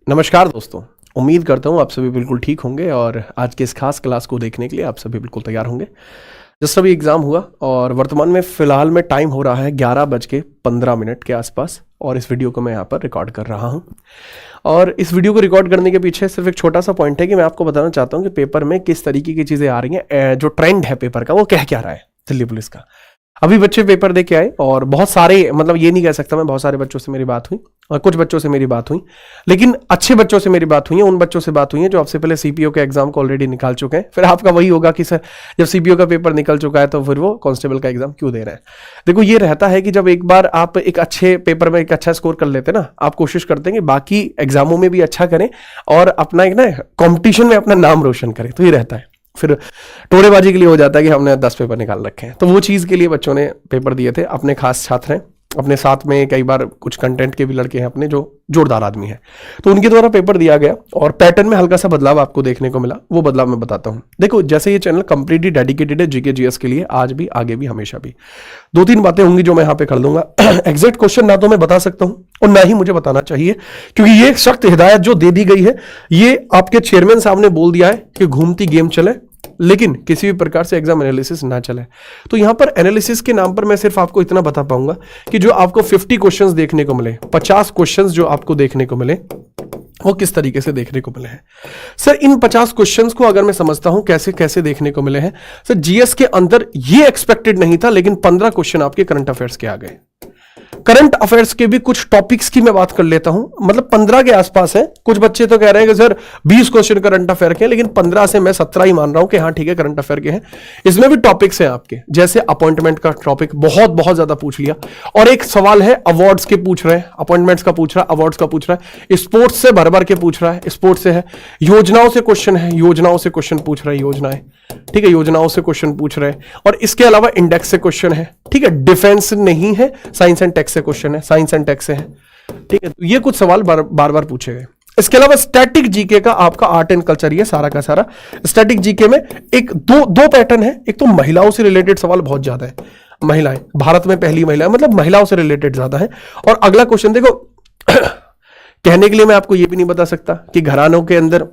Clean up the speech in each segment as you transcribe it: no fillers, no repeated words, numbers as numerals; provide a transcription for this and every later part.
नमस्कार दोस्तों, उम्मीद करता हूँ आप सभी बिल्कुल ठीक होंगे और आज के इस खास क्लास को देखने के लिए आप सभी बिल्कुल तैयार होंगे। जस्ट अभी एग्ज़ाम हुआ और वर्तमान में फ़िलहाल में टाइम हो रहा है 11:15 के आसपास और इस वीडियो को मैं यहाँ पर रिकॉर्ड कर रहा हूँ। और इस वीडियो को रिकॉर्ड करने के पीछे सिर्फ एक छोटा सा पॉइंट है कि मैं आपको बताना चाहता हूँ कि पेपर में किस तरीके की चीज़ें आ रही हैं, जो ट्रेंड है पेपर का वो क्या रहा है दिल्ली पुलिस का। अभी बच्चे पेपर दे के आए और बहुत सारे, मतलब ये नहीं कह सकता मैं, बहुत सारे बच्चों से मेरी बात हुई और कुछ बच्चों से मेरी बात हुई, लेकिन अच्छे बच्चों से मेरी बात हुई है, उन बच्चों से बात हुई है जो आपसे पहले सीपीओ के एग्जाम को ऑलरेडी निकाल चुके हैं। फिर आपका वही होगा कि सर जब सीपीओ का पेपर निकल चुका है तो फिर वो कांस्टेबल का एग्जाम क्यों दे रहे हैं। देखो, ये रहता है कि जब एक बार आप एक अच्छे पेपर में एक अच्छा स्कोर कर लेते हैं ना, आप कोशिश करते हैं कि बाकी एग्जामों में भी अच्छा करें और अपना एक ना कॉम्पिटिशन में अपना नाम रोशन करें, तो ये रहता है। फिर टोरेबाजी के लिए हो जाता है कि हमने 10 पेपर निकाल रखे हैं, तो वो चीज़ के लिए बच्चों ने पेपर दिए थे। अपने खास छात्र हैं, अपने साथ में कई बार कुछ कंटेंट के भी लड़के हैं अपने जो जोरदार आदमी हैं, तो उनके द्वारा पेपर दिया गया और पैटर्न में हल्का सा बदलाव आपको देखने को मिला। वो बदलाव मैं बताता हूँ। देखो, जैसे ये चैनल कंप्लीटली डेडिकेटेड है जीके जीएस के लिए, आज भी आगे भी हमेशा भी 2-3 बातें होंगी जो मैं यहाँ पे कर दूंगा। एग्जैक्ट क्वेश्चन ना तो मैं बता सकता हूँ और ना ही मुझे बताना चाहिए, क्योंकि ये सख्त हिदायत जो दे दी गई है, ये आपके चेयरमैन साहब ने बोल दिया है कि घूमती गेम चले, लेकिन किसी भी प्रकार से एग्जाम एनालिसिस ना चले। तो यहां पर एनालिसिस के नाम पर मैं सिर्फ आपको इतना बता पाऊंगा कि जो आपको 50 क्वेश्चंस देखने को मिले, 50 क्वेश्चंस जो आपको देखने को मिले, वो किस तरीके से देखने को मिले हैं। सर, इन 50 क्वेश्चंस को अगर मैं समझता हूं कैसे कैसे देखने को मिले हैं, सर जीएस के अंदर ये एक्सपेक्टेड नहीं था, लेकिन 15 क्वेश्चन आपके करंट अफेयर्स के आ गए। करंट अफेयर्स के भी कुछ टॉपिक्स की मैं बात कर लेता हूं, मतलब 15 के आसपास है। कुछ बच्चे तो कह रहे हैं कि सर 20 क्वेश्चन करंट अफेयर के हैं, लेकिन 15 से मैं 17 ही मान रहा हूं कि हाँ ठीक है करंट अफेयर के हैं। इसमें भी टॉपिक्स हैं आपके, जैसे अपॉइंटमेंट का टॉपिक बहुत ज्यादा पूछ लिया, और एक सवाल है अवार्ड्स के पूछ रहे हैं, अपॉइंटमेंट्स का पूछ रहा है, अवार्ड्स का पूछ रहा है, स्पोर्ट्स से भर के पूछ रहा है, स्पोर्ट्स से है, योजनाओं से क्वेश्चन है, योजनाओं से क्वेश्चन पूछ रहा है, योजनाएं, ठीक है, योजनाओं से क्वेश्चन पूछ रहे हैं, और इसके अलावा इंडेक्स से क्वेश्चन है, ठीक है, डिफेंस नहीं है, साइंस एंड टेक से क्वेश्चन है, साइंस एंड टेक से है, ठीक है। तो ये कुछ सवाल बार बार पूछे गए। इसके अलावा स्टैटिक जीके का आपका आर्ट एंड कल्चर, ये सारा का सारा स्टैटिक जीके में एक दो पैटर्न है। एक तो महिलाओं से रिलेटेड सवाल बहुत ज्यादा है, महिलाएं, भारत में पहली महिला, मतलब महिलाओं से रिलेटेड ज्यादा है। और अगला क्वेश्चन देखो, कहने के लिए मैं आपको ये भी नहीं बता सकता कि घरानों के अंदर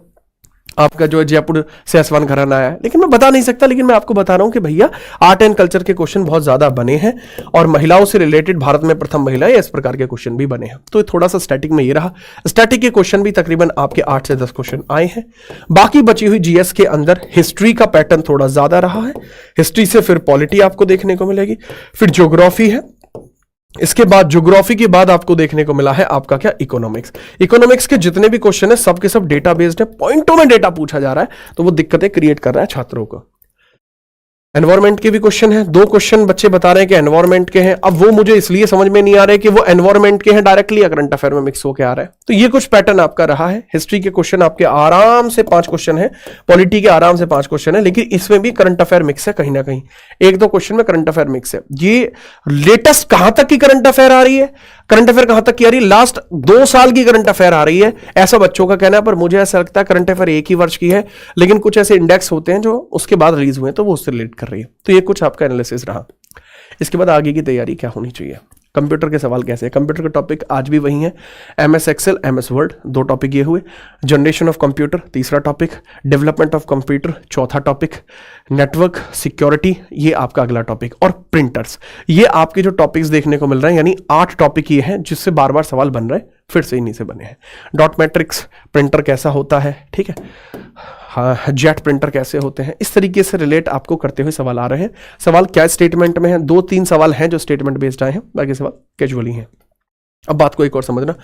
आपका जो है जयपुर से एसवान घराना आया है, लेकिन मैं बता नहीं सकता, लेकिन मैं आपको बता रहा हूं कि भैया आर्ट एंड कल्चर के क्वेश्चन बहुत ज्यादा बने हैं और महिलाओं से रिलेटेड भारत में प्रथम महिला है, इस प्रकार के क्वेश्चन भी बने हैं। तो थोड़ा सा स्टैटिक में ये रहा। स्टैटिक के क्वेश्चन भी तकरीबन आपके 8 से 10 क्वेश्चन आए हैं। बाकी बची हुई जीएस के अंदर हिस्ट्री का पैटर्न थोड़ा ज्यादा रहा है। हिस्ट्री से फिर पॉलिटी आपको देखने को मिलेगी, फिर ज्योग्राफी है, इसके बाद ज्योग्राफी के बाद आपको देखने को मिला है आपका क्या, इकोनॉमिक्स। इकोनॉमिक्स के जितने भी क्वेश्चन है सब के सब डेटा बेस्ड है, पॉइंटों में डेटा पूछा जा रहा है, तो वो दिक्कतें क्रिएट कर रहा है छात्रों को। एनवायरमेंट के भी क्वेश्चन है, 2 क्वेश्चन बच्चे बता रहे हैं कि एनवायरमेंट के हैं। अब वो मुझे इसलिए समझ में नहीं आ रहे कि वो एनवायरमेंट के हैं डायरेक्टली या करंट अफेयर में मिक्स होकर आ रहा है। तो ये कुछ पैटर्न आपका रहा है। हिस्ट्री के क्वेश्चन आपके आराम से 5 क्वेश्चन है, पॉलिटी के आराम से 5 क्वेश्चन है, लेकिन इसमें भी करंट अफेयर मिक्स है कहीं ना कहीं, 1-2 क्वेश्चन में करंट अफेयर मिक्स है। ये लेटेस्ट कहां तक की करंट अफेयर आ रही है, करंट अफेयर कहां तक की आ रही है, लास्ट 2 साल की करंट अफेयर आ रही है, ऐसा बच्चों का कहना है। पर मुझे ऐसा लगता है करंट अफेयर 1 ही वर्ष की है, लेकिन कुछ ऐसे इंडेक्स होते हैं जो उसके बाद रिलीज हुए हैं, तो वो उससे रिलेट कर रही है। तो ये कुछ आपका एनालिसिस रहा। इसके बाद आगे की तैयारी क्या होनी चाहिए, कंप्यूटर के सवाल कैसे है। कंप्यूटर के टॉपिक आज भी वही है, MS Excel, MS Word, 2 topic ये हुए। जनरेशन ऑफ कंप्यूटर तीसरा टॉपिक, डेवलपमेंट ऑफ कंप्यूटर चौथा टॉपिक, नेटवर्क सिक्योरिटी ये आपका अगला टॉपिक, और प्रिंटर्स। ये आपके जो टॉपिक्स देखने को मिल रहे हैं, यानी 8 टॉपिक ये हैं जिससे बार बार सवाल बन रहे हैं, फिर से इन्हीं से बने हैं। डॉट मैट्रिक्स, प्रिंटर कैसा होता है, ठीक है, हाँ, जेट प्रिंटर कैसे होते हैं, इस तरीके से रिलेट आपको करते हुए सवाल आ रहे हैं। सवाल क्या स्टेटमेंट में है, 2-3 सवाल हैं जो स्टेटमेंट बेस्ड आए हैं, बाकी सवाल कैजुअली हैं। अब बात को एक और समझना,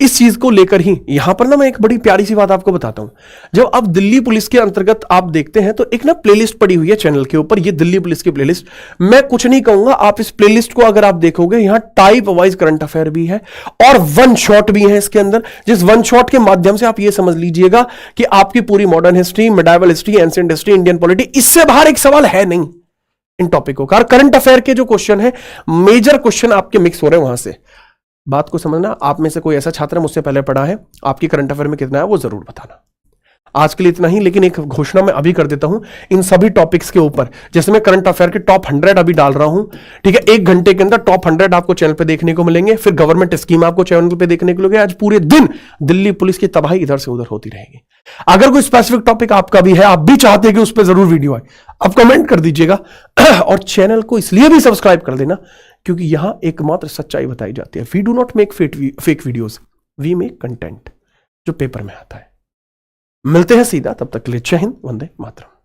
इस चीज को लेकर ही यहां पर ना मैं एक बड़ी प्यारी सी बात आपको बताता हूं। जब आप दिल्ली पुलिस के अंतर्गत आप देखते हैं तो एक ना प्लेलिस्ट पड़ी हुई है चैनल के ऊपर, ये दिल्ली पुलिस की प्लेलिस्ट। मैं कुछ नहीं कहूंगा, आप इस प्लेलिस्ट को अगर आप देखोगे, यहां टाइप वाइज करंट अफेयर भी है और वन शॉट भी है इसके अंदर, जिस वन शॉट के माध्यम से आप ये समझ लीजिएगा कि आपकी पूरी modern history, medieval history, ancient history, Indian polity, इससे बाहर एक सवाल है नहीं इन टॉपिकों का। करंट अफेयर के जो क्वेश्चन है, मेजर क्वेश्चन आपके मिक्स हो रहे हैं वहां से। बात को समझना, आप में से कोई ऐसा छात्र मुझसे पहले पढ़ा है, आपकी करंट अफेयर में कितना है वो जरूर बताना। आज के लिए इतना ही, लेकिन एक घोषणा मैं अभी कर देता हूं इन सभी टॉपिक्स के ऊपर। जैसे मैं करंट अफेयर के टॉप 100 अभी डाल रहा हूं, ठीक है, 1 घंटे के अंदर टॉप 100 आपको चैनल पे देखने को मिलेंगे। फिर गवर्नमेंट स्कीम आपको चैनल पे देखने को मिलेंगे। आज पूरे दिन दिल्ली पुलिस की तबाही इधर से उधर होती रहेगी। अगर कोई स्पेसिफिक टॉपिक आपका भी है, आप भी चाहते हैं कि उस पर जरूर वीडियो आए, आप कमेंट कर दीजिएगा। और चैनल को इसलिए भी सब्सक्राइब कर देना क्योंकि यहां एकमात्र सच्चाई बताई जाती है। We do not make fake videos, we make content जो पेपर में आता है। मिलते हैं सीधा, तब तक के लिए जय हिंद, वंदे मातरम।